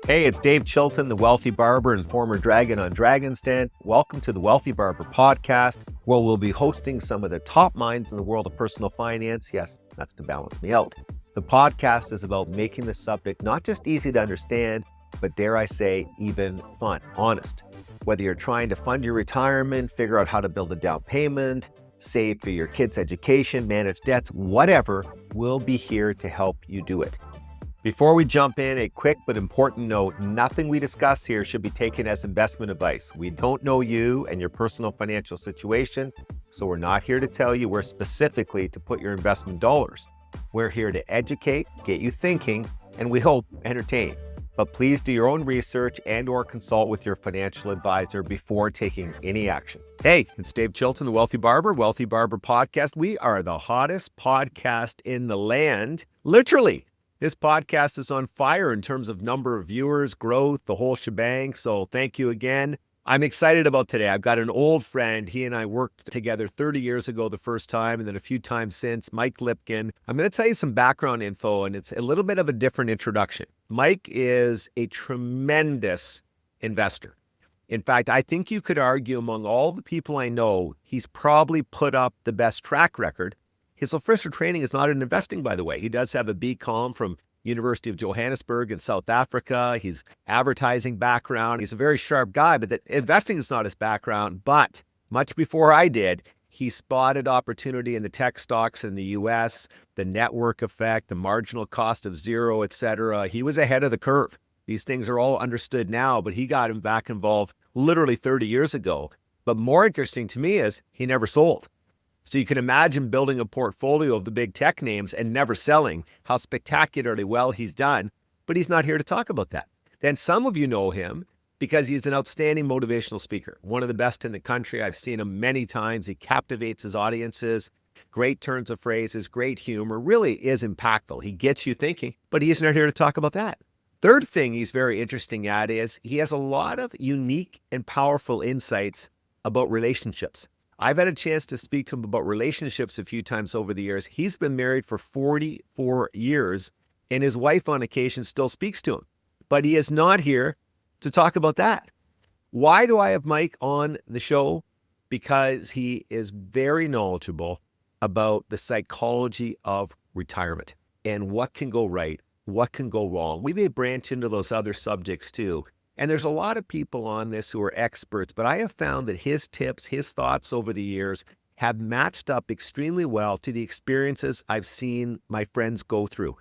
Hey, it's Dave Chilton, the Wealthy Barber and former Dragon on Dragon's Den. Welcome to the Wealthy Barber podcast, where we'll be hosting some of the top minds in the world of personal finance. Yes, that's to balance me out. The podcast is about making the subject not just easy to understand, but dare I say, even fun, honest. Whether you're trying to fund your retirement, figure out how to build a down payment, save for your kids' education, manage debts, whatever, we'll be here to help you do it. Before we jump in, a quick but important note: nothing we discuss here should be taken as investment advice. We don't know you and your personal financial situation, so we're not here to tell you where specifically to put your investment dollars. We're here to educate, get you thinking, and we hope entertain. But please do your own research and/or consult with your financial advisor before taking any action. Hey, it's Dave Chilton, the Wealthy Barber Podcast. We are the hottest podcast in the land, literally. This podcast is on fire in terms of number of viewers, growth, the whole shebang. So thank you again. I'm excited about today. I've got an old friend. He and I worked together 30 years ago the first time, and then a few times since, Mike Lipkin. I'm going to tell you some background info, and it's a little bit of a different introduction. Mike is a tremendous investor. In fact, I think you could argue among all the people I know, he's probably put up the best track record. His official training is not in investing, by the way. He does have a BCom from University of Johannesburg in South Africa. He's advertising background. He's a very sharp guy, but investing is not his background. But much before I did, he spotted opportunity in the tech stocks in the US, the network effect, the marginal cost of zero, et cetera. He was ahead of the curve. These things are all understood now, but he got him back involved literally 30 years ago. But more interesting to me is he never sold. So you can imagine building a portfolio of the big tech names and never selling, how spectacularly well he's done, but he's not here to talk about that. Then some of you know him because he's an outstanding motivational speaker, one of the best in the country. I've seen him many times. He captivates his audiences, great turns of phrases, great humor, really is impactful. He gets you thinking, but he's not here to talk about that. Third thing he's very interesting at is he has a lot of unique and powerful insights about relationships. I've had a chance to speak to him about relationships a few times over the years. He's been married for 44 years, and his wife on occasion still speaks to him. But he is not here to talk about that. Why do I have Mike on the show? Because he is very knowledgeable about the psychology of retirement and what can go right, what can go wrong. We may branch into those other subjects too. And there's a lot of people on this who are experts, but I have found that his tips, his thoughts over the years have matched up extremely well to the experiences I've seen my friends go through.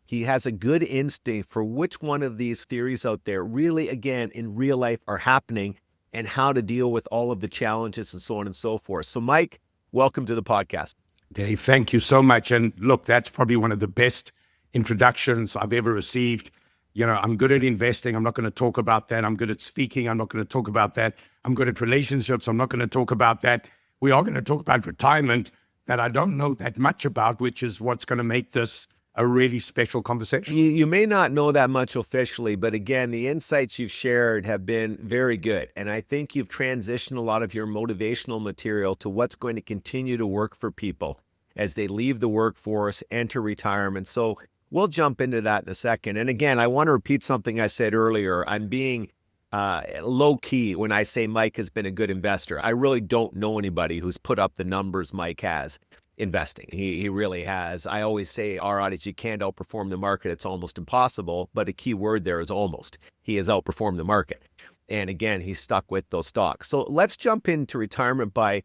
He has a good instinct for which one of these theories out there really, again, in real life are happening and how to deal with all of the challenges and so on and so forth. So Mike, welcome to the podcast. Dave, thank you so much. And look, that's probably one of the best introductions I've ever received. You know, I'm good at investing. I'm not going to talk about that. I'm good at speaking. I'm not going to talk about that. I'm good at relationships. I'm not going to talk about that. We are going to talk about retirement that I don't know that much about, which is what's going to make this a really special conversation. You may not know that much officially, but again, the insights you've shared have been very good. And I think you've transitioned a lot of your motivational material to what's going to continue to work for people as they leave the workforce, enter retirement. So we'll jump into that in a second. And again, I want to repeat something I said earlier. I'm being low key when I say Mike has been a good investor. I really don't know anybody who's put up the numbers Mike has investing. He really has. I always say, our audience, you can't outperform the market. It's almost impossible. But a key word there is almost. He has outperformed the market. And again, he's stuck with those stocks. So let's jump into retirement by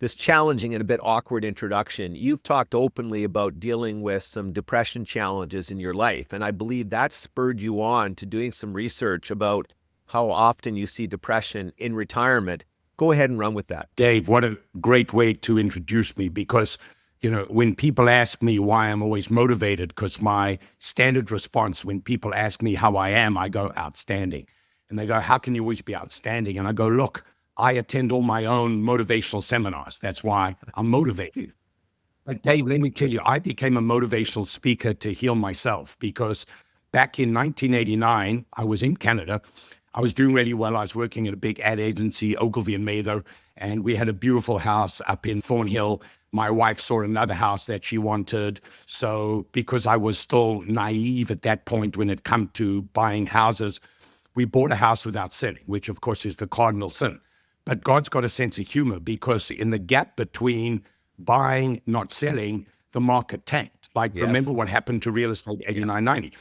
this challenging and a bit awkward introduction. You've talked openly about dealing with some depression challenges in your life, and I believe that spurred you on to doing some research about how often you see depression in retirement. Go ahead and run with that. Dave, what a great way to introduce me, because, you know, when people ask me why I'm always motivated, because my standard response when people ask me how I am, I go, outstanding. And they go, how can you always be outstanding? And I go, look, I attend all my own motivational seminars. That's why I'm motivated. But Dave, let me tell you, I became a motivational speaker to heal myself, because back in 1989, I was in Canada. I was doing really well. I was working at a big ad agency, Ogilvy and Mather, and we had a beautiful house up in Thornhill. My wife saw another house that she wanted. So because I was still naive at that point when it come to buying houses, we bought a house without selling, which of course is the cardinal sin. But God's got a sense of humor, because in the gap between buying, not selling, the market tanked. Like, Yes. remember what happened to real estate 89, 90.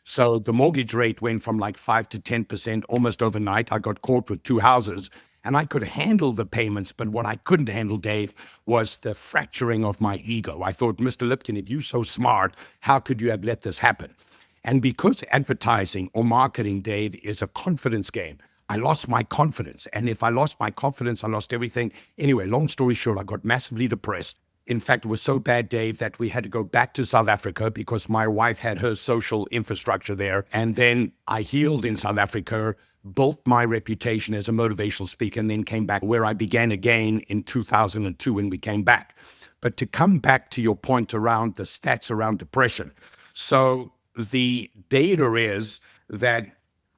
So the mortgage rate went from like 5 to 10% almost overnight. I got caught with 2 houses, and I could handle the payments. But what I couldn't handle, Dave, was the fracturing of my ego. I thought, Mr. Lipkin, if you're so smart, how could you have let this happen? And because advertising or marketing, Dave, is a confidence game, I lost my confidence. And if I lost my confidence, I lost everything. Anyway, long story short, I got massively depressed. In fact, it was so bad, Dave, that we had to go back to South Africa because my wife had her social infrastructure there. And then I healed in South Africa, built my reputation as a motivational speaker, and then came back where I began again in 2002 when we came back. But to come back to your point around the stats around depression. So the data is that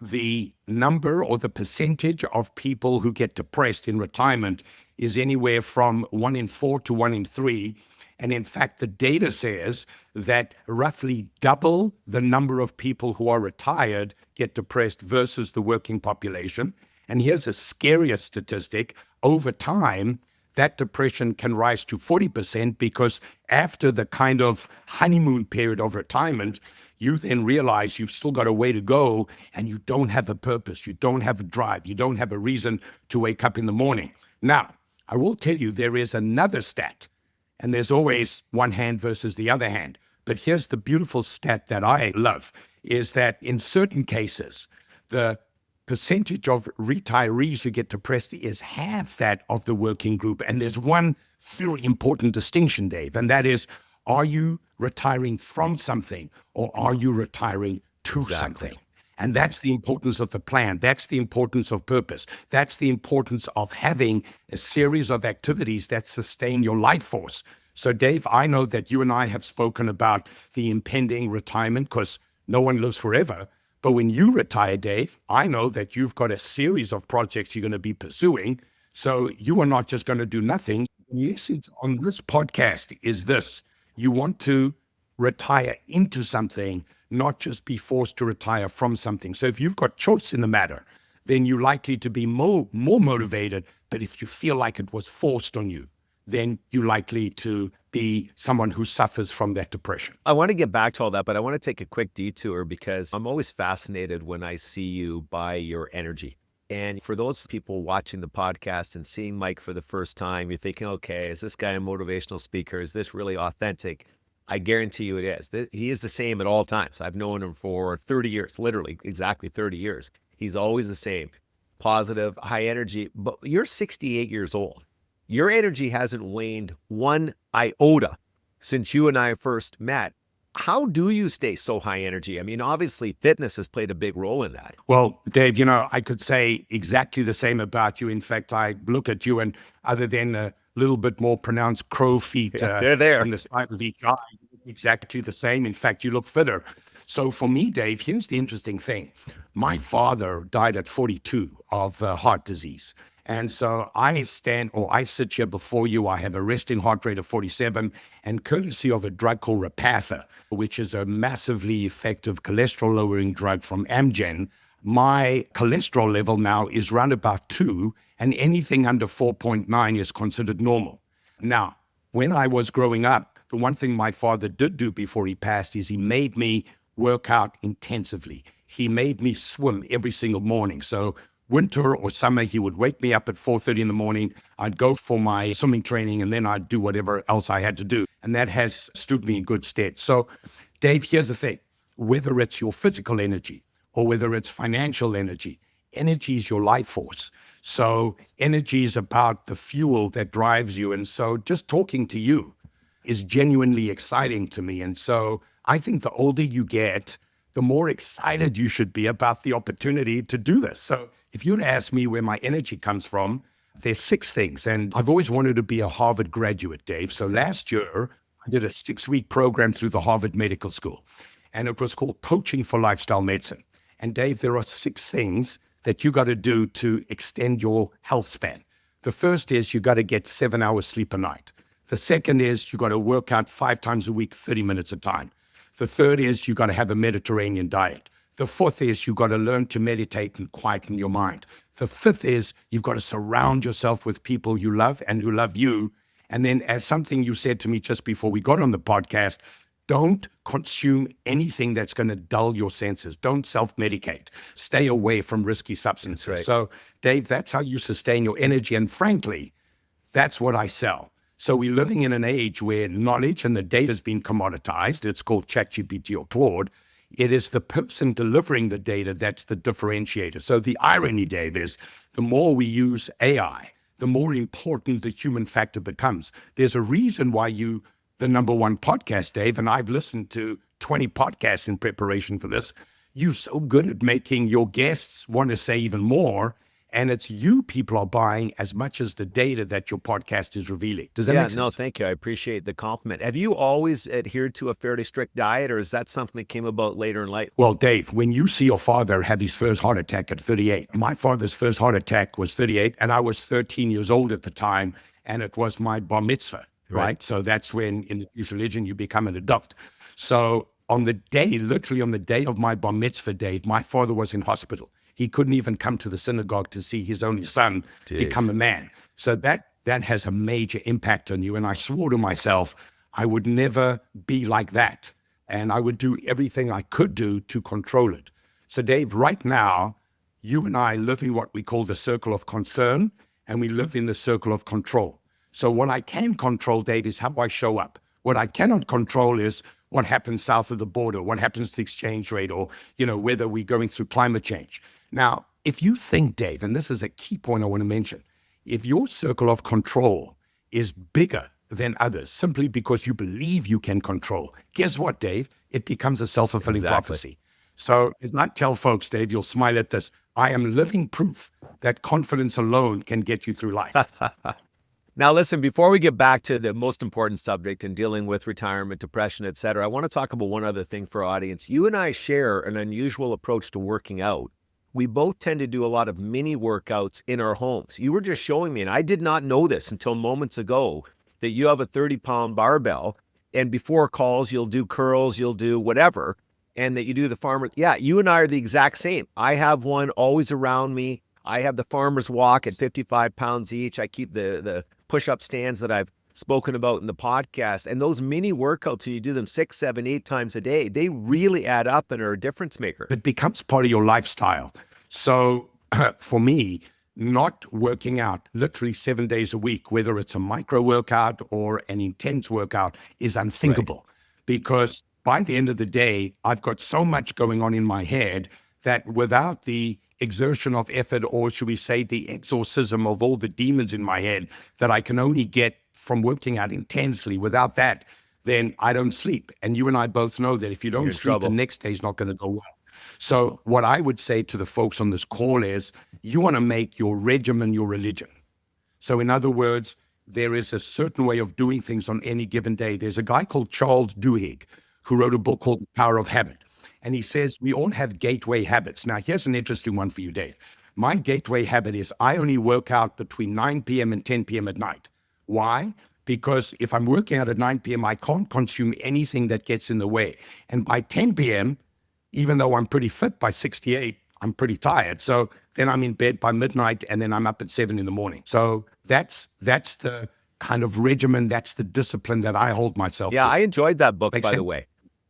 the number or the percentage of people who get depressed in retirement is anywhere from 1 in 4 to 1 in 3. And in fact, the data says that roughly double the number of people who are retired get depressed versus the working population. And here's a scarier statistic. Over time, that depression can rise to 40%, because after the kind of honeymoon period of retirement, you then realize you've still got a way to go, and you don't have a purpose, you don't have a drive, you don't have a reason to wake up in the morning. Now, I will tell you, there is another stat, and there's always one hand versus the other hand. But here's the beautiful stat that I love, is that in certain cases, the percentage of retirees who get depressed is half that of the working group. And there's one very important distinction, Dave, and that is, are you retiring from something, or are you retiring to something? And that's the importance of the plan. That's the importance of purpose. That's the importance of having a series of activities that sustain your life force. So, Dave, I know that you and I have spoken about the impending retirement, because no one lives forever. But when you retire, Dave, I know that you've got a series of projects you're going to be pursuing. So you are not just going to do nothing. The essence on this podcast is this: you want to retire into something, not just be forced to retire from something. So if you've got choice in the matter, then you're likely to be more motivated. But if you feel like it was forced on you, then you're likely to be someone who suffers from that depression. I want to get back to all that, but I want to take a quick detour, because I'm always fascinated when I see you by your energy. And for those people watching the podcast and seeing Mike for the first time, you're thinking, okay, is this guy a motivational speaker? Is this really authentic? I guarantee you it is. He is the same at all times. I've known him for 30 years, literally exactly 30 years. He's always the same, positive, high energy. But you're 68 years old. Your energy hasn't waned one iota since you and I first met. How do you stay so high energy? I mean, obviously fitness has played a big role in that. Well, Dave, I could say exactly the same about you. In fact, I look at you, and other than a little bit more pronounced crow feet They're there. on the side of each eye, you look exactly the same. In fact, you look fitter. So for me, Dave, here's the interesting thing. My father died at 42 of heart disease. And so I sit here before you. I have a resting heart rate of 47, and courtesy of a drug called Repatha, which is a massively effective cholesterol-lowering drug from Amgen, my cholesterol level now is around about 2, and anything under 4.9 is considered normal. Now, when I was growing up, the one thing my father did do before he passed is he made me work out intensively. He made me swim every single morning. So winter or summer, he would wake me up at 4:30 in the morning. I'd go for my swimming training, and then I'd do whatever else I had to do. And that has stood me in good stead. So, Dave, here's the thing. Whether it's your physical energy or whether it's financial energy is your life force. So energy is about the fuel that drives you. And so just talking to you is genuinely exciting to me. And so I think the older you get, the more excited you should be about the opportunity to do this. So if you'd ask me where my energy comes from, there's 6 things. And I've always wanted to be a Harvard graduate, Dave. So last year, I did a 6-week program through the Harvard Medical School, and it was called Coaching for Lifestyle Medicine. And Dave, there are 6 things that you got to do to extend your health span. The first is you got to get 7 hours sleep a night. The second is you got to work out 5 times a week, 30 minutes a time. The third is you got to have a Mediterranean diet. The fourth is you got to learn to meditate and quieten your mind. The fifth is you've got to surround yourself with people you love and who love you. And then, as something you said to me just before we got on the podcast, don't consume anything that's going to dull your senses. Don't self-medicate. Stay away from risky substances. Right. So, Dave, that's how you sustain your energy. And frankly, that's what I sell. So we're living in an age where knowledge and the data has been commoditized. It's called ChatGPT or Claude. It is the person delivering the data that's the differentiator. So the irony, Dave, is the more we use AI, the more important the human factor becomes. There's a reason why you, the number one podcast, Dave, and I've listened to 20 podcasts in preparation for this. You're so good at making your guests want to say even more. And it's you people are buying as much as the data that your podcast is revealing. Does that make sense? No, thank you. I appreciate the compliment. Have you always adhered to a fairly strict diet, or is that something that came about later in life? Well, Dave, when you see your father have his first heart attack at 38, my father's first heart attack was 38, and I was 13 years old at the time, and it was my bar mitzvah, right? So that's when in the Jewish religion you become an adult. So on the day, literally on the day of my bar mitzvah, Dave, my father was in hospital. He couldn't even come to the synagogue to see his only son become a man. So that has a major impact on you. And I swore to myself, I would never be like that. And I would do everything I could do to control it. So Dave, right now, you and I live in what we call the circle of concern, and we live in the circle of control. So what I can control, Dave, is how I show up. What I cannot control is what happens south of the border, what happens to the exchange rate, or, whether we're going through climate change. Now, if you think, Dave, and this is a key point I want to mention, if your circle of control is bigger than others simply because you believe you can control, guess what, Dave? It becomes a self-fulfilling prophecy. So as I tell folks, Dave, you'll smile at this, I am living proof that confidence alone can get you through life. Now, listen, before we get back to the most important subject in dealing with retirement, depression, et cetera, I want to talk about one other thing for our audience. You and I share an unusual approach to working out. We both tend to do a lot of mini workouts in our homes. You were just showing me, and I did not know this until moments ago, that you have a 30-pound barbell, and before calls, you'll do curls, you'll do whatever, and that you do the farmer. Yeah, you and I are the exact same. I have one always around me. I have the farmer's walk at 55 pounds each. I keep the push-up stands that I've spoken about in the podcast. And those mini workouts, when you do them 6, 7, 8 times a day, they really add up and are a difference maker. It becomes part of your lifestyle. So for me, not working out literally 7 days a week, whether it's a micro workout or an intense workout, is unthinkable. Because by the end of the day, I've got so much going on in my head that without the exertion of effort, or should we say the exorcism of all the demons in my head that I can only get from working out intensely, without that, then I don't sleep. And you and I both know that if you don't sleep, the next day is not going to go well. So what I would say to the folks on this call is, you want to make your regimen your religion. So in other words, there is a certain way of doing things on any given day. There's a guy called Charles Duhigg who wrote a book called The Power of Habit. And he says, we all have gateway habits. Now, here's an interesting one for you, Dave. My gateway habit is I only work out between 9 p.m. and 10 p.m. at night. Why? Because if I'm working out at 9 p.m., I can't consume anything that gets in the way. And by 10 p.m., even though I'm pretty fit by 68, I'm pretty tired. So then I'm in bed by midnight, and then I'm up at 7 in the morning. So that's the kind of regimen, that's the discipline that I hold myself to. Yeah, I enjoyed that book, by the way.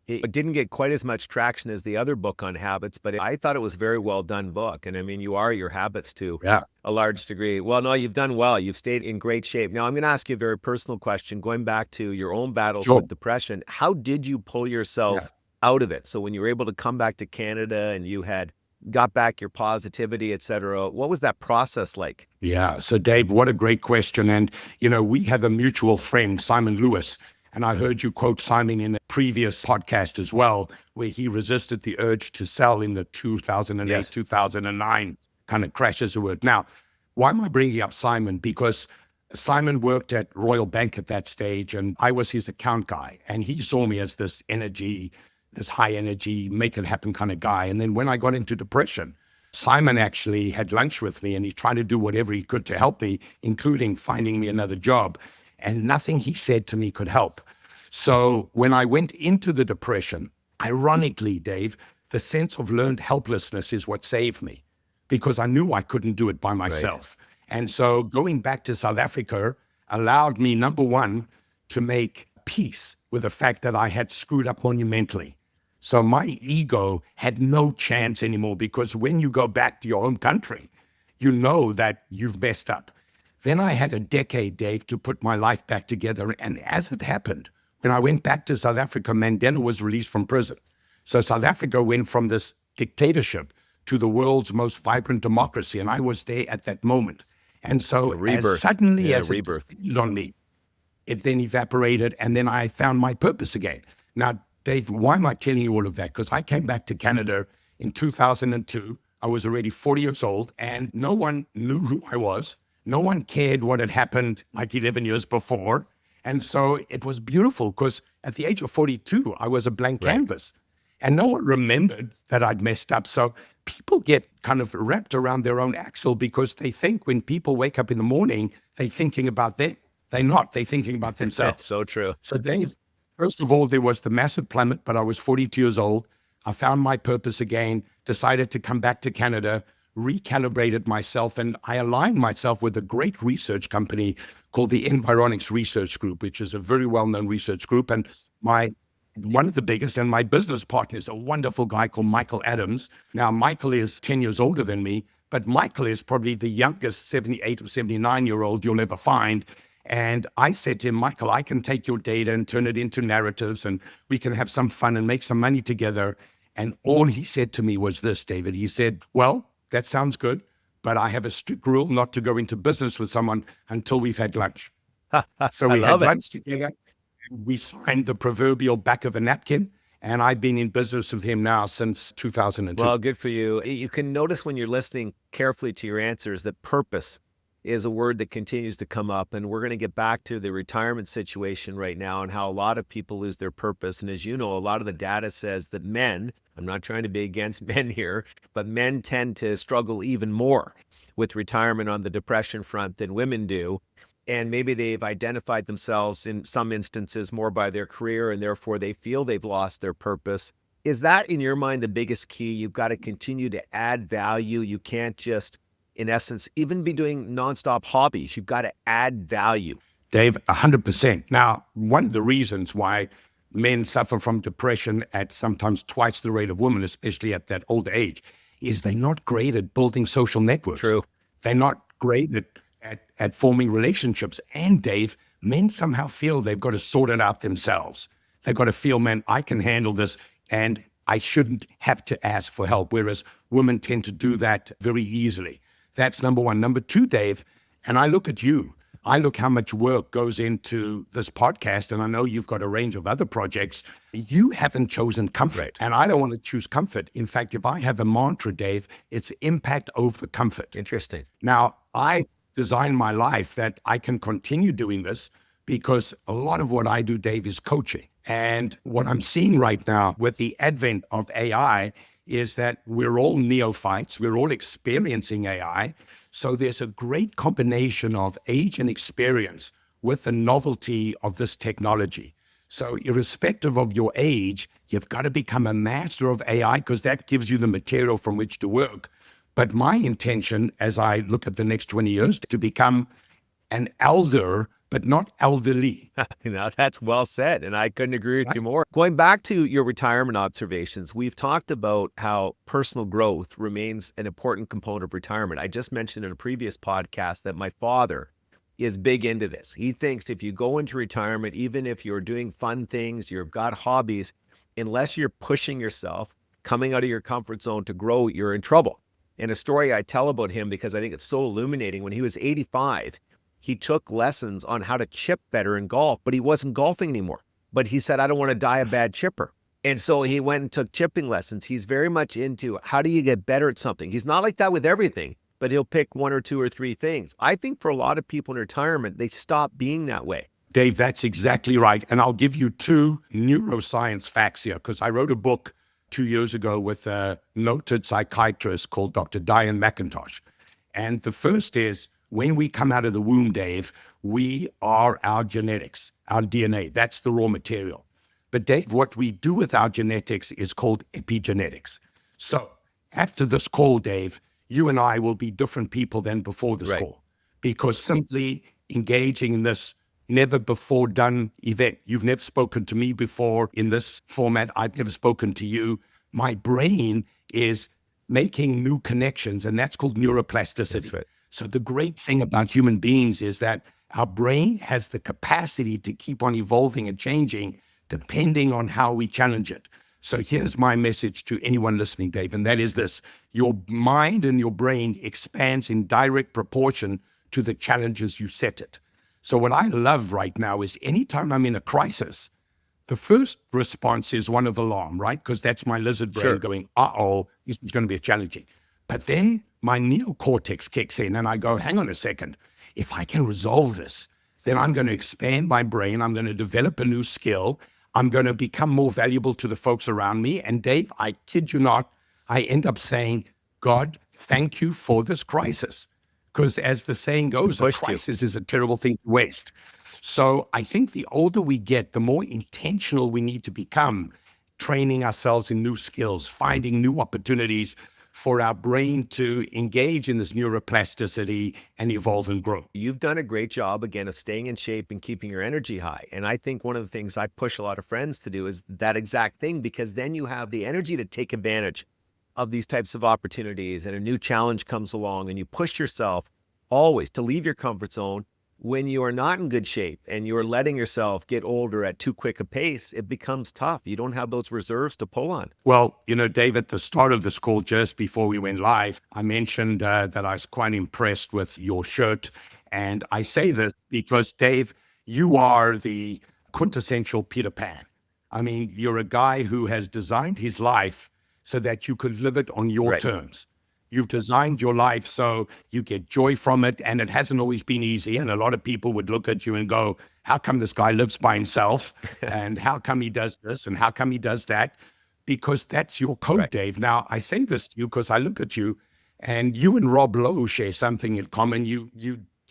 It didn't get quite as much traction as the other book on habits, but I thought it was a very well done book. And I mean, you are your habits to a large degree. Well, no, you've done well. You've stayed in great shape. Now, I'm going to ask you a very personal question, going back to your own battles with depression. How did you pull yourself out of it? So when you were able to come back to Canada and you had got back your positivity, et cetera, what was that process like? Yeah. So Dave, what a great question. And, we have a mutual friend, Simon Lewis. And I heard you quote Simon in a previous podcast as well, where he resisted the urge to sell in the 2008, 2009 kind of crash, as it were. Now, why am I bringing up Simon? Because Simon worked at Royal Bank at that stage, and I was his account guy. And he saw me as this energy, this high energy, make it happen kind of guy. And then when I got into depression, Simon actually had lunch with me, and he tried to do whatever he could to help me, including finding me another job. and nothing he said to me could help. So when I went into the depression, ironically, Dave, the sense of learned helplessness is what saved me, because I knew I couldn't do it by myself. And so going back to South Africa allowed me, number one, to make peace with the fact that I had screwed up monumentally. So my ego had no chance anymore, because when you go back to your own country, you know that you've messed up. Then I had a decade, Dave, to put my life back together. And as it happened, when I went back to South Africa, Mandela was released from prison. So South Africa went from this dictatorship to the world's most vibrant democracy. And I was there at that moment. And so as suddenly as it descended on me, it then evaporated, and then I found my purpose again. Now, Dave, why am I telling you all of that? Because I came back to Canada in 2002. I was already 40 years old, and no one knew who I was. No one cared what had happened like 11 years before. And so it was beautiful, because at the age of 42, I was a blank canvas. And no one remembered that I'd messed up. So people get kind of wrapped around their own axle, because they think when people wake up in the morning, they're thinking about them. They're not. They're thinking about themselves. That's so true. So Dave, first of all, there was the massive plummet, but I was 42 years old. I found my purpose again, decided to come back to Canada, recalibrated myself, and I aligned myself with a great research company called the Environics Research Group, which is a very well-known research group. And one of the biggest, and my business partner is a wonderful guy called Michael Adams. Now, Michael is 10 years older than me, but Michael is probably the youngest 78 or 79-year-old you'll ever find. And I said to him, Michael, I can take your data and turn it into narratives, and we can have some fun and make some money together. And all he said to me was this, David. He said, well, that sounds good, but I have a strict rule not to go into business with someone until we've had lunch. So we had lunch together. We signed the proverbial back of a napkin, and I've been in business with him now since 2002. Well, good for you. You can notice when you're listening carefully to your answers that purpose is a word that continues to come up. And we're going to get back to the retirement situation right now and how a lot of people lose their purpose. And as you know, a lot of the data says that men, I'm not trying to be against men here, but men tend to struggle even more with retirement on the depression front than women do. And maybe they've identified themselves in some instances more by their career, and therefore they feel they've lost their purpose. Is that, in your mind, the biggest key? You've got to continue to add value. You can't just, in essence, even be doing nonstop hobbies. You've got to add value. Dave, 100%. Now, one of the reasons why men suffer from depression at sometimes twice the rate of women, especially at that old age, is they're not great at building social networks. True. They're not great at forming relationships. And Dave, men somehow feel they've got to sort it out themselves. They've got to feel, man, I can handle this, and I shouldn't have to ask for help, whereas women tend to do that very easily. That's number one. Number two, Dave, and I look at you. I look how much work goes into this podcast, and I know you've got a range of other projects. You haven't chosen comfort, and I don't want to choose comfort. In fact, if I have a mantra, Dave, it's impact over comfort. Interesting. Now, I designed my life that I can continue doing this because a lot of what I do, Dave, is coaching. And what I'm seeing right now with the advent of AI is that we're all neophytes. We're all experiencing AI. So there's a great combination of age and experience with the novelty of this technology. So irrespective of your age, you've got to become a master of AI because that gives you the material from which to work. But my intention, as I look at the next 20 years, to become an elder, but not elderly. Now, that's well said, and I couldn't agree with you more. Going back to your retirement observations, we've talked about how personal growth remains an important component of retirement. I just mentioned in a previous podcast that my father is big into this. He thinks if you go into retirement, even if you're doing fun things, you've got hobbies, unless you're pushing yourself, coming out of your comfort zone to grow, you're in trouble. And a story I tell about him, because I think it's so illuminating, when he was 85, he took lessons on how to chip better in golf, but he wasn't golfing anymore. But he said, I don't want to die a bad chipper. And so he went and took chipping lessons. He's very much into how do you get better at something. He's not like that with everything, but he'll pick one or two or three things. I think for a lot of people in retirement, they stop being that way. Dave, that's exactly right. And I'll give you two neuroscience facts here, because I wrote a book 2 years ago with a noted psychiatrist called Dr. Diane McIntosh. And the first is, when we come out of the womb, Dave, we are our genetics, our DNA. That's the raw material. But Dave, what we do with our genetics is called epigenetics. So after this call, Dave, you and I will be different people than before this call, because simply engaging in this never before done event. You've never spoken to me before in this format. I've never spoken to you. My brain is making new connections, and that's called neuroplasticity. That's right. So the great thing about human beings is that our brain has the capacity to keep on evolving and changing depending on how we challenge it. So here's my message to anyone listening, Dave, and that is this: your mind and your brain expands in direct proportion to the challenges you set it. So what I love right now is anytime I'm in a crisis, the first response is one of alarm, right? Because that's my lizard brain going, uh-oh, this is going to be challenging. But then my neocortex kicks in and I go, hang on a second. If I can resolve this, then I'm going to expand my brain. I'm going to develop a new skill. I'm going to become more valuable to the folks around me. And Dave, I kid you not, I end up saying, God, thank you for this crisis. Because as the saying goes, a crisis is a terrible thing to waste. So I think the older we get, the more intentional we need to become, training ourselves in new skills, finding new opportunities for our brain to engage in this neuroplasticity and evolve and grow. You've done a great job, again, of staying in shape and keeping your energy high. And I think one of the things I push a lot of friends to do is that exact thing, because then you have the energy to take advantage of these types of opportunities, and a new challenge comes along and you push yourself always to leave your comfort zone. When you are not in good shape and you are letting yourself get older at too quick a pace, it becomes tough. You don't have those reserves to pull on. Well, you know, Dave, at the start of this call, just before we went live, I mentioned that I was quite impressed with your shirt. And I say this because, Dave, you are the quintessential Peter Pan. I mean, you're a guy who has designed his life so that you could live it on your terms. You've designed your life so you get joy from it, and it hasn't always been easy. And a lot of people would look at you and go, how come this guy lives by himself? And how come he does this? And how come he does that? Because that's your code, Dave. Now, I say this to you because I look at you, and you and Rob Lowe share something in common. You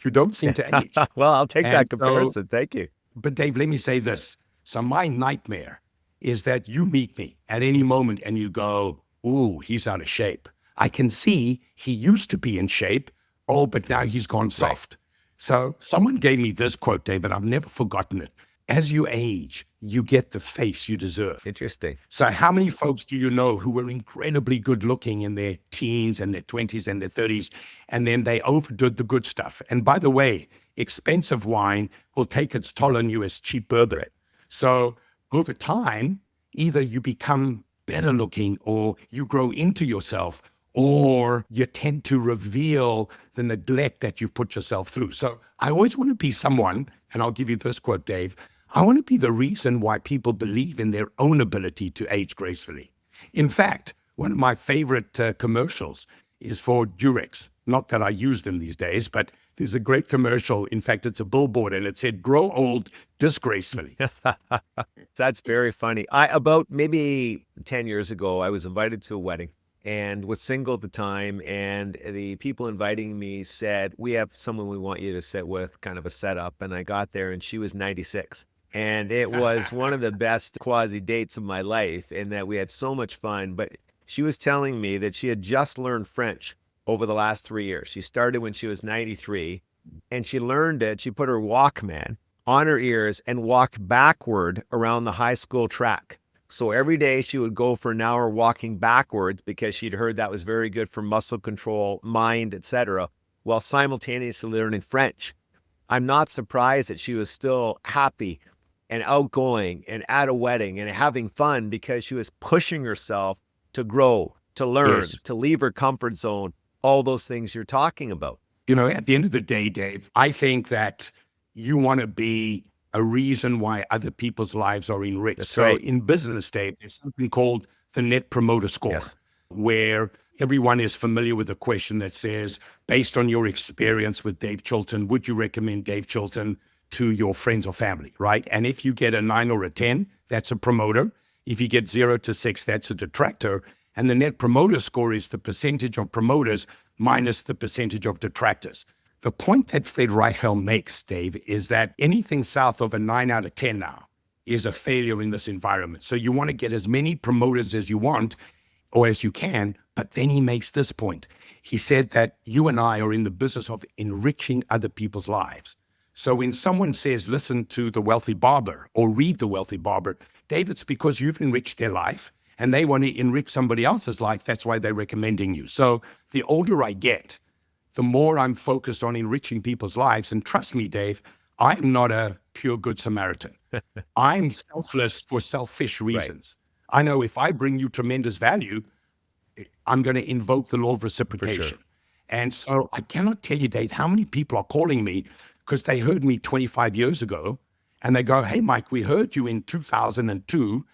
don't seem to age. Well, I'll take that comparison. Thank you. But Dave, let me say this. So my nightmare is that you meet me at any moment and you go, ooh, he's out of shape. I can see he used to be in shape. Oh, but now he's gone soft. So someone gave me this quote, David. I've never forgotten it. As you age, you get the face you deserve. Interesting. So how many folks do you know who were incredibly good looking in their teens and their 20s and their 30s, and then they overdid the good stuff? And by the way, expensive wine will take its toll on you as cheap bourbon. So over time, either you become better looking or you grow into yourself, or you tend to reveal the neglect that you've put yourself through. So I always want to be someone, and I'll give you this quote, Dave, I want to be the reason why people believe in their own ability to age gracefully. In fact, one of my favorite commercials is for Durex. Not that I use them these days, but there's a great commercial. In fact, it's a billboard, and it said, grow old disgracefully. That's very funny. About maybe 10 years ago, I was invited to a wedding and was single at the time. And the people inviting me said, we have someone we want you to sit with, kind of a setup. And I got there and she was 96. And it was one of the best quasi dates of my life in that we had so much fun. But she was telling me that she had just learned French over the last 3 years. She started when she was 93 and she learned it. She put her Walkman on her ears and walked backward around the high school track. So every day she would go for an hour walking backwards because she'd heard that was very good for muscle control, mind, etc., while simultaneously learning French. I'm not surprised that she was still happy and outgoing and at a wedding and having fun because she was pushing herself to grow, to learn, to leave her comfort zone, all those things you're talking about. You know, at the end of the day, Dave, I think that you want to be a reason why other people's lives are enriched. That's so right. In business, Dave, there's something called the Net Promoter Score, where everyone is familiar with the question that says, based on your experience with Dave Chilton, would you recommend Dave Chilton to your friends or family, right? And if you get a 9 or a 10, that's a promoter. If you get 0 to 6, that's a detractor. And the Net Promoter Score is the percentage of promoters minus the percentage of detractors. The point that Fred Reichel makes, Dave, is that anything south of a 9 out of 10 now is a failure in this environment. So you want to get as many promoters as you want or as you can, but then he makes this point. He said that you and I are in the business of enriching other people's lives. So when someone says, listen to The Wealthy Barber or read The Wealthy Barber, Dave, it's because you've enriched their life and they want to enrich somebody else's life. That's why they're recommending you. So the older I get, the more I'm focused on enriching people's lives. And trust me, Dave, I'm not a pure good Samaritan. I'm selfless for selfish reasons. Right. I know if I bring you tremendous value, I'm going to invoke the law of reciprocation. Sure. And so I cannot tell you, Dave, how many people are calling me because they heard me 25 years ago and they go, hey, Mike, we heard you in 2002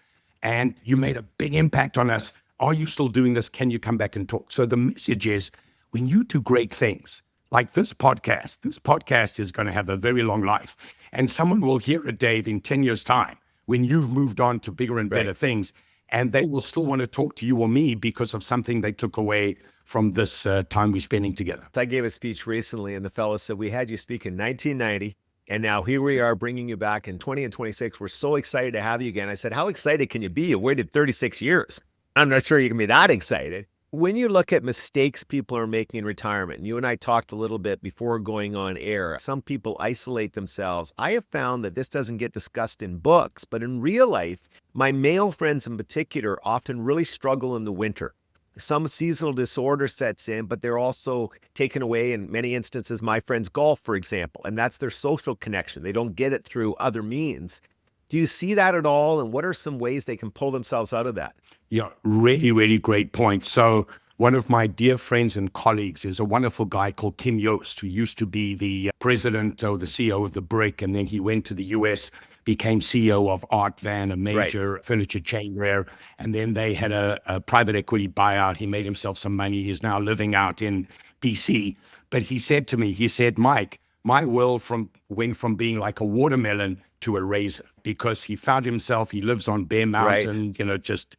and you made a big impact on us. Are you still doing this? Can you come back and talk? So the message is, when you do great things like this podcast is going to have a very long life. And someone will hear it, Dave, in 10 years' time when you've moved on to bigger and better things. And they will still want to talk to you or me because of something they took away from this time we're spending together. I gave a speech recently, and the fellow said, we had you speak in 1990, and now here we are bringing you back in 20 and 26. We're so excited to have you again. I said, how excited can you be? You waited 36 years. I'm not sure you can be that excited. When you look at mistakes people are making in retirement, and you and I talked a little bit before going on air, some people isolate themselves. I have found that this doesn't get discussed in books, but in real life, my male friends in particular often really struggle in the winter. Some seasonal disorder sets in, but they're also taken away in many instances. My friends golf, for example, and that's their social connection. They don't get it through other means. Do you see that at all? And what are some ways they can pull themselves out of that? Yeah, really, really great point. So one of my dear friends and colleagues is a wonderful guy called Kim Yost, who used to be the president or the CEO of the Brick. And then he went to the US, became CEO of Art Van, a major furniture chain there. And then they had a private equity buyout. He made himself some money. He's now living out in BC. But he said to me, he said, Mike, my world went from being like a watermelon to a raisin, because he found himself, he lives on Bear Mountain, just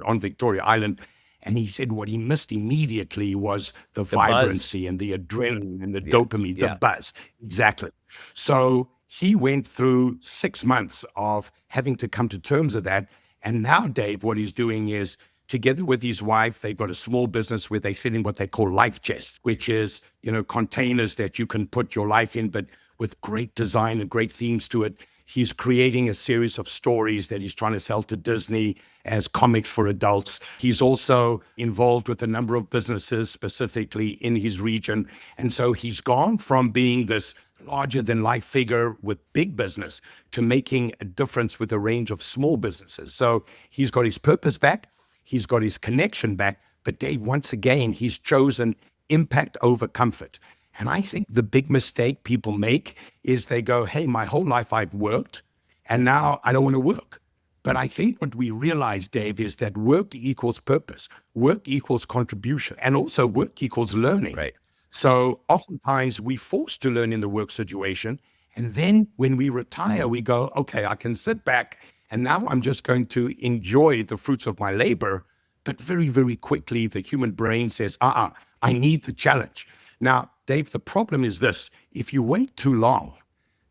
on Victoria Island. And he said what he missed immediately was the vibrancy buzz. And the adrenaline and the dopamine, the buzz. Exactly. So he went through 6 months of having to come to terms with that. And now, Dave, what he's doing is, together with his wife, they've got a small business where they sell in what they call life chests, which is, containers that you can put your life in, but with great design and great themes to it. He's creating a series of stories that he's trying to sell to Disney as comics for adults. He's also involved with a number of businesses specifically in his region. And so he's gone from being this larger than life figure with big business to making a difference with a range of small businesses. So he's got his purpose back. He's got his connection back. But Dave, once again, he's chosen impact over comfort. And I think the big mistake people make is they go, hey, my whole life I've worked and now I don't want to work. But I think what we realize, Dave, is that work equals purpose, work equals contribution, and also work equals learning. Right. So oftentimes we're forced to learn in the work situation. And then when we retire, we go, okay, I can sit back and now I'm just going to enjoy the fruits of my labor. But very, very quickly, the human brain says, I need the challenge. Now, Dave, the problem is this: if you wait too long,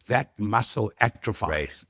that muscle atrophies. Right.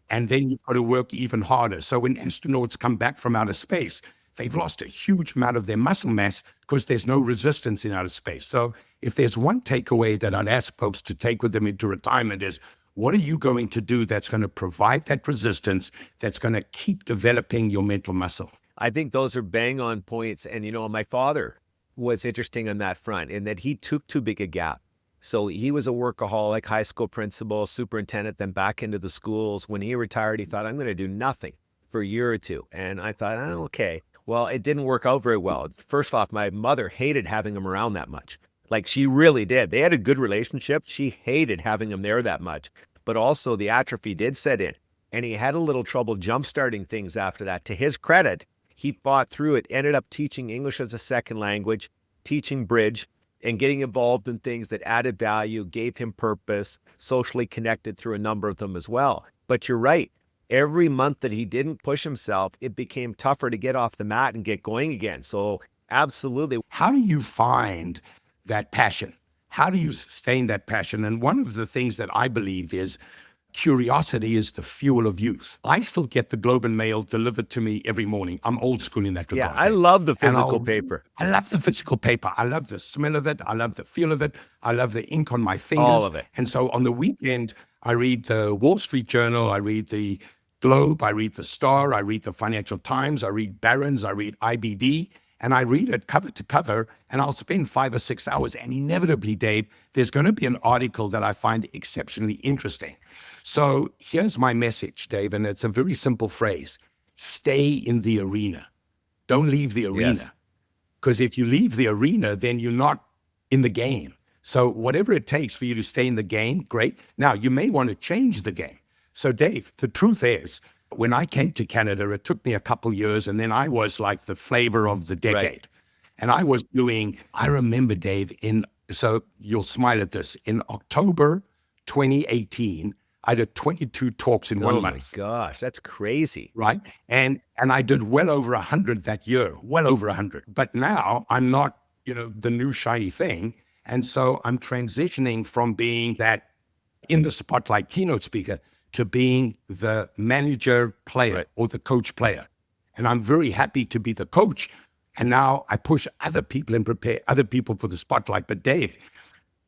And then you've got to work even harder. So when astronauts come back from outer space, they've lost a huge amount of their muscle mass because there's no resistance in outer space. So if there's one takeaway that I'd ask folks to take with them into retirement is, what are you going to do that's going to provide that resistance, that's going to keep developing your mental muscle? I think those are bang on points. And, my father was interesting on that front in that he took too big a gap. So he was a workaholic, high school principal, superintendent, then back into the schools. When he retired, he thought, I'm going to do nothing for a year or two. And I thought, okay. Well, it didn't work out very well. First off, my mother hated having him around that much. Like, she really did. They had a good relationship. She hated having him there that much. But also the atrophy did set in. And he had a little trouble jump-starting things after that. To his credit, he fought through it, ended up teaching English as a second language, teaching bridge, and getting involved in things that added value, gave him purpose, socially connected through a number of them as well. But you're right. Every month that he didn't push himself, it became tougher to get off the mat and get going again. So absolutely. How do you find that passion? how do you sustain that passion? And one of the things that I believe is curiosity is the fuel of youth. I still get the Globe and Mail delivered to me every morning. I'm old school in that regard. Yeah, I love the physical paper. I love the physical paper. I love the smell of it. I love the feel of it. I love the ink on my fingers. All of it. And so on the weekend, I read the Wall Street Journal. I read the Globe. I read the Star. I read the Financial Times. I read Barron's. I read IBD. And I read it cover to cover, and I'll spend 5 or 6 hours. And inevitably, Dave, there's going to be an article that I find exceptionally interesting. So here's my message, Dave, and it's a very simple phrase. Stay in the arena. Don't leave the arena. Because if you leave the arena, then you're not in the game. So whatever it takes for you to stay in the game, great. Now, you may want to change the game. So, Dave, the truth is, when I came to Canada, it took me a couple years, and then I was like the flavor of the decade. Right. And I was doing, I remember, Dave, so you'll smile at this, in October 2018, I did 22 talks in 1 month. Oh my gosh, that's crazy. Right? And I did well over 100 that year, well over 100. But now I'm not, the new shiny thing. And so I'm transitioning from being that in the spotlight keynote speaker to being the manager player or the coach player. And I'm very happy to be the coach. And now I push other people and prepare other people for the spotlight. But Dave,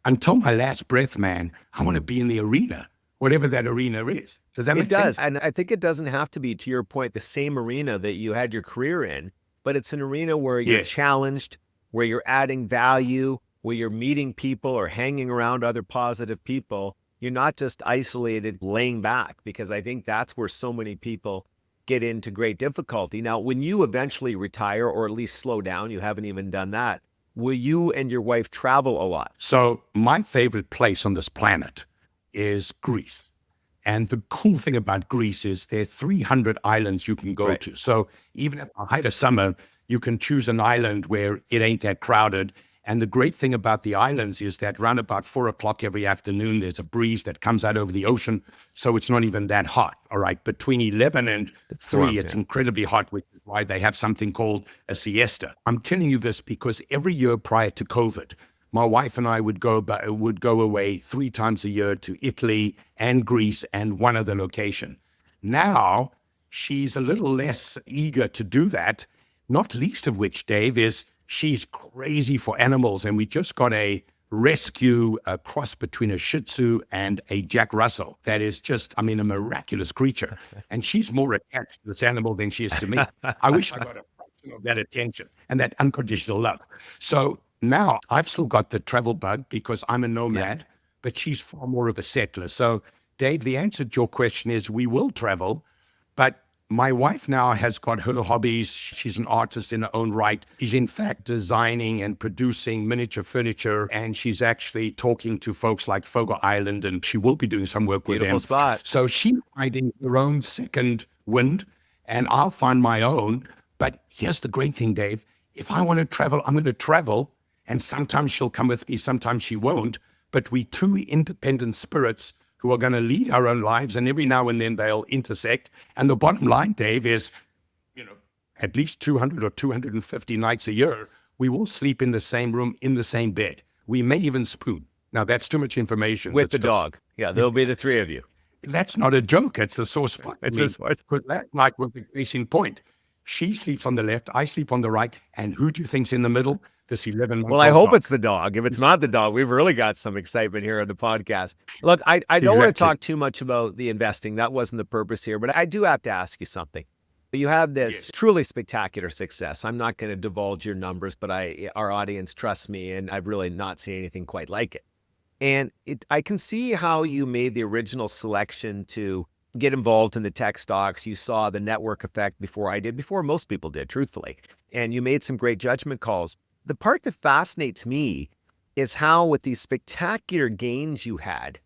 until my last breath, man, I want to be in the arena, whatever that arena is. Does that make sense? It does. And I think it doesn't have to be, to your point, the same arena that you had your career in, but it's an arena where you're challenged, where you're adding value, where you're meeting people or hanging around other positive people. You're not just isolated, laying back, because I think that's where so many people get into great difficulty. Now, when you eventually retire or at least slow down, you haven't even done that, will you and your wife travel a lot? So my favorite place on this planet is Greece. And the cool thing about Greece is there are 300 islands you can go to. So even at the height of summer, you can choose an island where it ain't that crowded. And the great thing about the islands is that around about 4 o'clock every afternoon, there's a breeze that comes out over the ocean. So it's not even that hot. All right. Between 11 and 3, it's incredibly hot, which is why they have something called a siesta. I'm telling you this because every year prior to COVID, my wife and I would go away 3 times a year to Italy and Greece and one other location. Now she's a little less eager to do that, not least of which, Dave, is she's crazy for animals, and we just got a rescue, a cross between a Shih Tzu and a Jack Russell. That is just, a miraculous creature. And she's more attached to this animal than she is to me. I wish I got a fraction of that attention and that unconditional love. So now I've still got the travel bug because I'm a nomad, but she's far more of a settler. So, Dave, the answer to your question is we will travel, but my wife now has got her hobbies. She's an artist in her own right. She's in fact designing and producing miniature furniture, and she's actually talking to folks like Fogo Island, and she will be doing some work with them. Beautiful spot. So she's finding her own second wind, and I'll find my own. But here's the great thing, Dave. If I want to travel, I'm going to travel, and sometimes she'll come with me, sometimes she won't. But we 2 independent spirits who are going to lead our own lives, and every now and then they'll intersect. And the bottom line, Dave, is, at least 200 or 250 nights a year, we will sleep in the same room, in the same bed. We may even spoon. Now, that's too much information. With the dog. Yeah, there'll be the 3 of you. That's not a joke. It's a sore spot. It's a sore spot. That's like with the case in point. She sleeps on the left, I sleep on the right, and who do you think's in the middle? This 11-month-old Well, I hope dog. it's the dog. If it's not the dog, we've really got some excitement here on the podcast. Look, I don't want to talk too much about the investing. That wasn't the purpose here, but I do have to ask you something. You have this truly spectacular success. I'm not going to divulge your numbers, but our audience trusts me, and I've really not seen anything quite like it. And I can see how you made the original selection to get involved in the tech stocks. You saw the network effect before I did, before most people did, truthfully. And you made some great judgment calls. The part that fascinates me is how with these spectacular gains you had,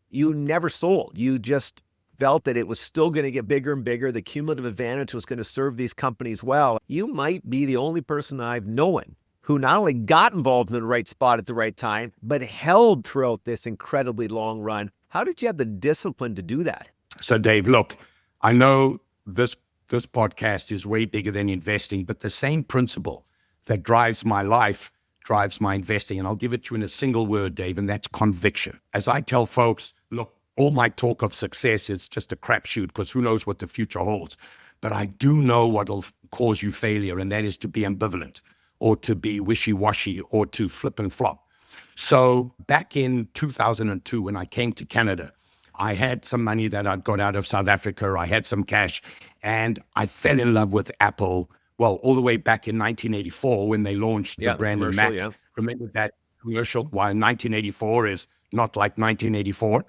you never sold. You just felt that it was still going to get bigger and bigger. The cumulative advantage was going to serve these companies well. You might be the only person I've known who not only got involved in the right spot at the right time, but held throughout this incredibly long run. How did you have the discipline to do that? So, Dave, look, I know this podcast is way bigger than investing, but the same principle that drives my life drives my investing. And I'll give it to you in a single word, Dave, and that's conviction. As I tell folks, look, all my talk of success is just a crapshoot because who knows what the future holds. But I do know what will cause you failure, and that is to be ambivalent or to be wishy-washy or to flip and flop. So back in 2002, when I came to Canada, I had some money that I'd got out of South Africa. I had some cash, and I fell in love with Apple. Well, all the way back in 1984 when they launched the brand new Mac. Yeah. Remember that commercial? Why 1984 is not like 1984.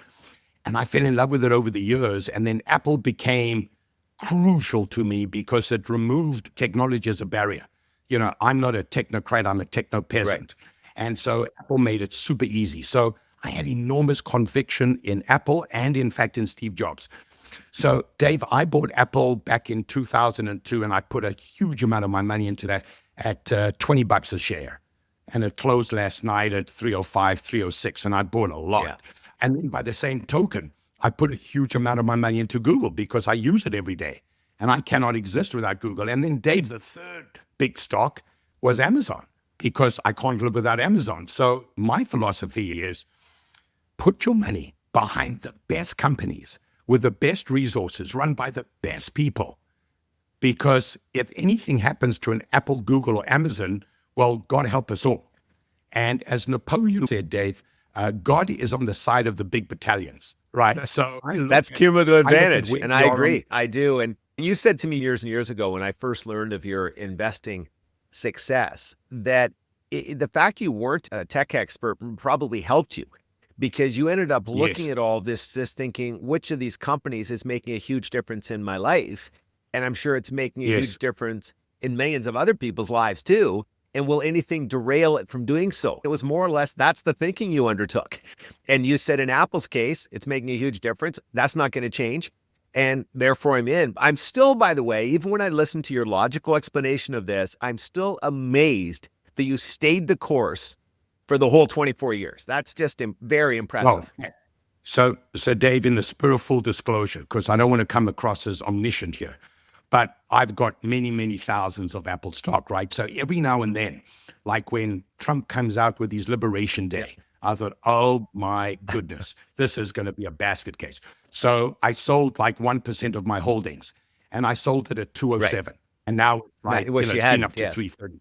And I fell in love with it over the years. And then Apple became crucial to me because it removed technology as a barrier. You know, I'm not a technocrat, I'm a techno peasant. Right. And so Apple made it super easy. So I had enormous conviction in Apple and, in fact, in Steve Jobs. So, Dave, I bought Apple back in 2002, and I put a huge amount of my money into that at $20 a share. And it closed last night at 305, 306, and I bought a lot. Yeah. And then by the same token, I put a huge amount of my money into Google because I use it every day, and I cannot exist without Google. And then, Dave, the third big stock was Amazon because I can't live without Amazon. So my philosophy is put your money behind the best companies with the best resources run by the best people. Because if anything happens to an Apple, Google, or Amazon, well, God help us all. And as Napoleon said, Dave, God is on the side of the big battalions, right? So that's cumulative advantage. And I agree. I do. And you said to me years and years ago when I first learned of your investing success that the fact you weren't a tech expert probably helped you, because you ended up looking at all this, just thinking, which of these companies is making a huge difference in my life? And I'm sure it's making a huge difference in millions of other people's lives too. And will anything derail it from doing so? It was more or less, that's the thinking you undertook. And you said in Apple's case, it's making a huge difference. That's not going to change. And therefore I'm in. I'm still, by the way, even when I listen to your logical explanation of this, I'm still amazed that you stayed the course for the whole 24 years. That's just very impressive. Well, so Dave, in the spirit of full disclosure, because I don't want to come across as omniscient here, but I've got many, many thousands of Apple stock, right? So every now and then, like when Trump comes out with his Liberation Day, I thought, oh my goodness, this is going to be a basket case. So I sold like 1% of my holdings, and I sold it at 207. Right. And now it's been up to 330.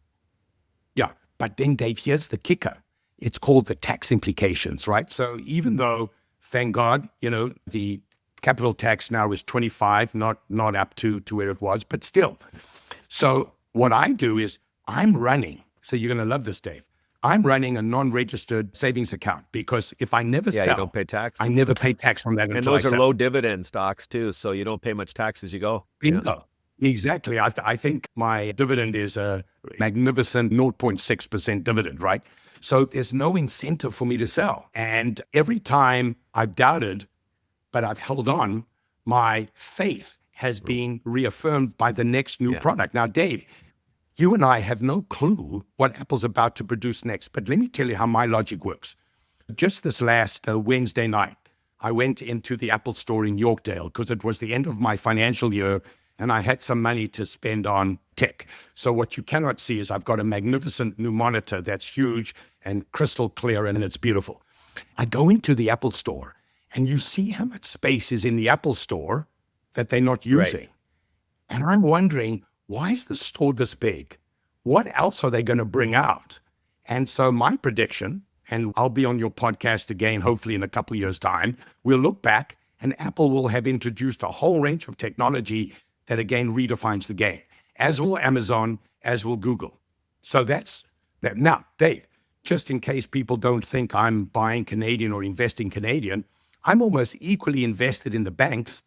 Yeah. But then, Dave, here's the kicker. It's called the tax implications, right? So even though, thank God, the capital tax now is 25, not up to where it was, but still. So what I do is I'm running. So you're going to love this, Dave. I'm running a non-registered savings account because if I never sell, you don't pay tax. I never pay tax on that. And those are low dividend stocks too, so you don't pay much tax as you go. Bingo. Yeah. Exactly. I think my dividend is a magnificent 0.6% dividend, right? So there's no incentive for me to sell. And every time I've doubted, but I've held on, my faith has been reaffirmed by the next new product. Now, Dave, you and I have no clue what Apple's about to produce next, but let me tell you how my logic works. Just this last Wednesday night, I went into the Apple store in Yorkdale because it was the end of my financial year and I had some money to spend on tech. So what you cannot see is I've got a magnificent new monitor that's huge and crystal clear and it's beautiful. I go into the Apple store and you see how much space is in the Apple store that they're not using. Right. And I'm wondering, why is the store this big? What else are they going to bring out? And so my prediction, and I'll be on your podcast again, hopefully in a couple of years' time, we'll look back and Apple will have introduced a whole range of technology that again redefines the game, as will Amazon, as will Google. So that's that. Now, Dave, just in case people don't think I'm buying Canadian or investing Canadian, I'm almost equally invested in the banks.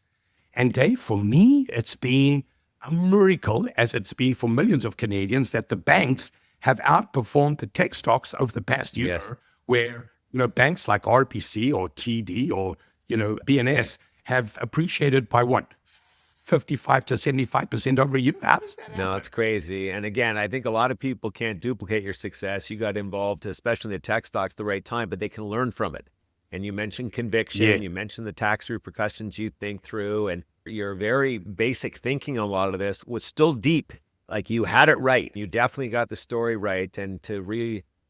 And Dave, for me, it's been a miracle, as it's been for millions of Canadians, that the banks have outperformed the tech stocks over the past year, where banks like RPC or TD or BNS have appreciated by what, 55 to 75% over a year. How does that happen? No, it's crazy. And again, I think a lot of people can't duplicate your success. You got involved, especially in the tech stocks, at the right time, but they can learn from it. And you mentioned conviction, you mentioned the tax repercussions you think through, and your very basic thinking on a lot of this was still deep. Like you had it right. You definitely got the story right. And to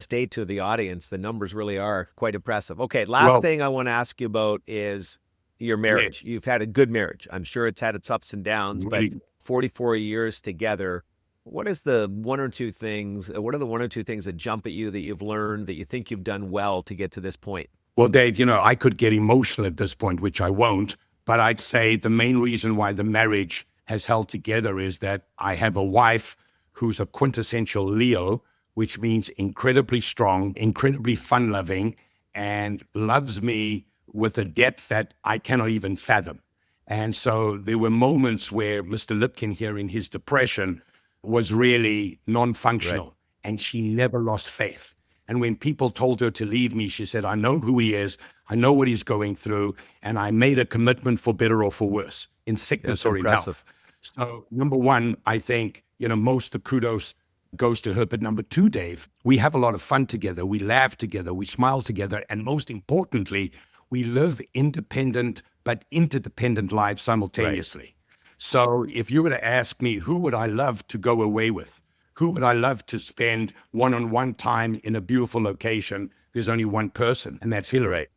State to the audience, the numbers really are quite impressive. Okay, last Well, thing I want to ask you about is your yeah, marriage. You've had a good marriage. I'm sure it's had its ups and downs, but really. 44 years together, what is the one or two things, what are the one or two things that jump at you that you've learned that you think you've done well to get to this point? Well, Dave, I could get emotional at this point, which I won't, but I'd say the main reason why the marriage has held together is that I have a wife who's a quintessential Leo, which means incredibly strong, incredibly fun loving, and loves me with a depth that I cannot even fathom. And so there were moments where Mr. Lipkin here in his depression was really Right. non-functional, and she never lost faith. And when people told her to leave me, she said, I know who he is. I know what he's going through. And I made a commitment for better or for worse, in sickness That's or in impressive. health. So, number one, I think, most of the kudos goes to her. But number two, Dave, we have a lot of fun together. We laugh together. We smile together. And most importantly, we live independent but interdependent lives simultaneously. So if you were to ask me, who would I love to go away with? Who would I love to spend one-on-one time in a beautiful location? There's only one person, and that's Hillary. Right.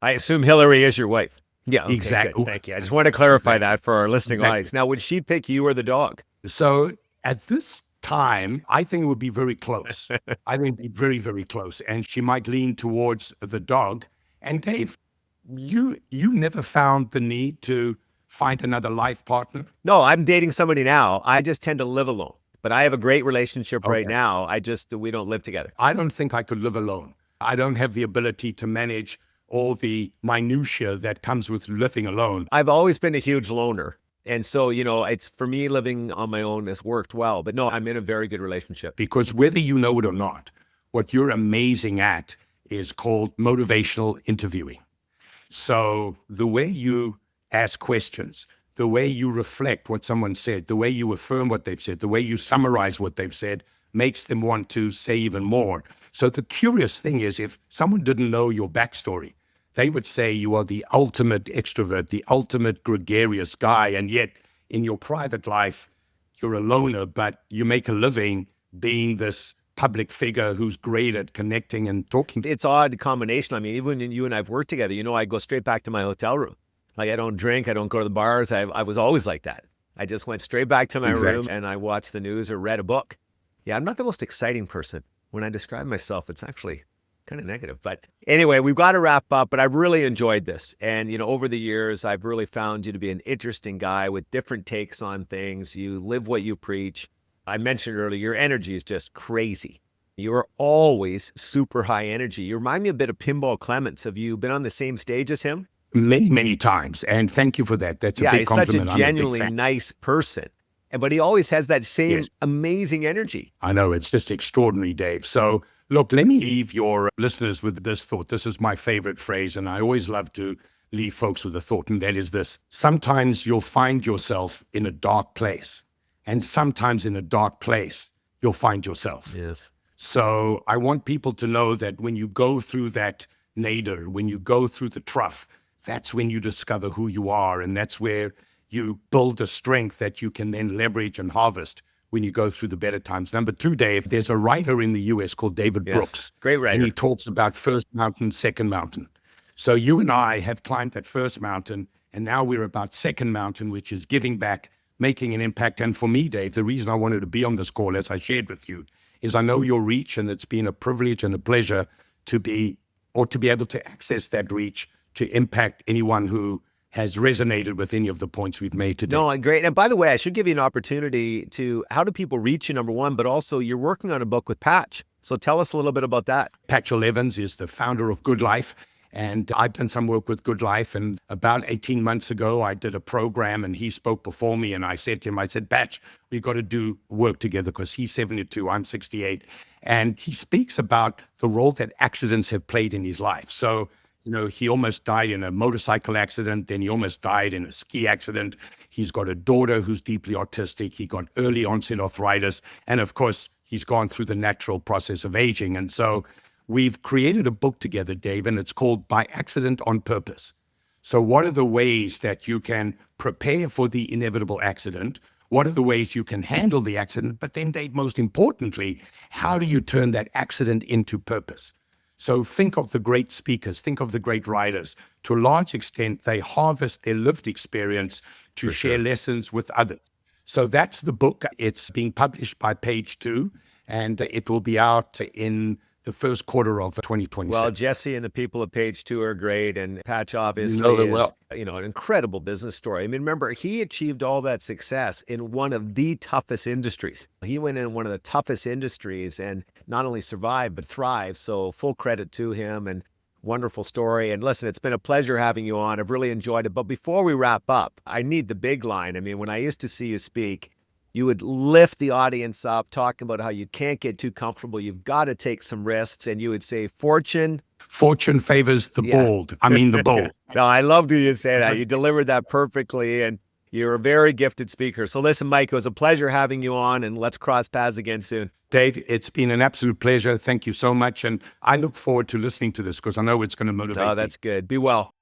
I assume Hillary is your wife. Yeah. Okay. Good. Exactly. Thank you. I just want to clarify Exactly. that for our listening audience. Exactly. Now, would she pick you or the dog? So at this time, I think it would be very close. I think it'd be very, very close. And she might lean towards the dog. And Dave, you never found the need to find another life partner? No, I'm dating somebody now. I just tend to live alone, but I have a great relationship right Okay. now. We don't live together. I don't think I could live alone. I don't have the ability to manage all the minutia that comes with living alone. I've always been a huge loner. And so, it's for me living on my own has worked well, but no, I'm in a very good relationship. Because whether you know it or not, what you're amazing at is called motivational interviewing. So the way you ask questions, the way you reflect what someone said, the way you affirm what they've said, the way you summarize what they've said makes them want to say even more. So the curious thing is, if someone didn't know your backstory, they would say you are the ultimate extrovert, the ultimate gregarious guy. And yet in your private life, you're a loner, but you make a living being this public figure who's great at connecting and talking. It's odd combination. I mean, even when you and I've worked together, I go straight back to my hotel room. Like I don't drink, I don't go to the bars. I was always like that. I just went straight back to my room and I watched the news or read a book. Yeah, I'm not the most exciting person. When I describe myself, it's actually kind of negative. But anyway, we've got to wrap up, but I've really enjoyed this. And, over the years, I've really found you to be an interesting guy with different takes on things. You live what you preach. I mentioned earlier, your energy is just crazy. You're always super high energy. You remind me a bit of Pinball Clements. Have you been on the same stage as him? Many, many times. And thank you for that. That's a Yeah, big he's such a compliment. I'm a big genuinely fan. nice person. But he always has that same Yes. amazing energy. I know, it's just extraordinary, Dave. So look, let me leave your listeners with this thought. This is my favorite phrase, and I always love to leave folks with a thought, and that is this. Sometimes you'll find yourself in a dark place, and sometimes in a dark place, you'll find yourself. Yes. So I want people to know that when you go through that nadir, when you go through the trough, that's when you discover who you are. And that's where you build a strength that you can then leverage and harvest when you go through the better times. Number two, Dave, there's a writer in the US called David Brooks. Great And writer. he talks about first mountain, second mountain. So you and I have climbed that first mountain, and now we're about second mountain, which is giving back, making an impact. And for me, Dave, the reason I wanted to be on this call, as I shared with you, is I know your reach, and it's been a privilege and a pleasure to be able to access that reach to impact anyone who has resonated with any of the points we've made today. No, great. And by the way, I should give you an opportunity to, how do people reach you, number one, but also you're working on a book with Patch. So tell us a little bit about that. Patchell Evans is the founder of Good Life, and I've done some work with Good Life. And about 18 months ago, I did a program, and he spoke before me, and I said to him, Patch, we've got to do work together, because he's 72, I'm 68. And he speaks about the role that accidents have played in his life. So, he almost died in a motorcycle accident, then he almost died in a ski accident. He's got a daughter who's deeply autistic. He got early onset arthritis. And of course, he's gone through the natural process of aging. And so we've created a book together, Dave, and it's called By Accident on Purpose. So what are the ways that you can prepare for the inevitable accident What are the ways you can handle the accident? But then, Dave, most importantly, how do you turn that accident into purpose? So think of the great speakers, think of the great writers. To a large extent, they harvest their lived experience to share lessons with others. So that's the book. It's being published by Page Two, and it will be out in the first quarter of 2027. Well, Jesse and the people at Page Two are great, and Patch obviously know them is, well. an incredible business story. I mean, remember, he achieved all that success in one of the toughest industries. He went in one of the toughest industries and not only survived, but thrived. So full credit to him, and wonderful story. And listen, it's been a pleasure having you on. I've really enjoyed it. But before we wrap up, I need the big line. I mean, when I used to see you speak, you would lift the audience up, talking about how you can't get too comfortable. You've got to take some risks. And you would say, fortune Favors the bold. I mean, the bold. No, I loved you say that. You delivered that perfectly, and you're a very gifted speaker. So listen, Mike, it was a pleasure having you on, and let's cross paths again soon. Dave, it's been an absolute pleasure. Thank you so much. And I look forward to listening to this because I know it's going to motivate me. Oh, that's good. Be well.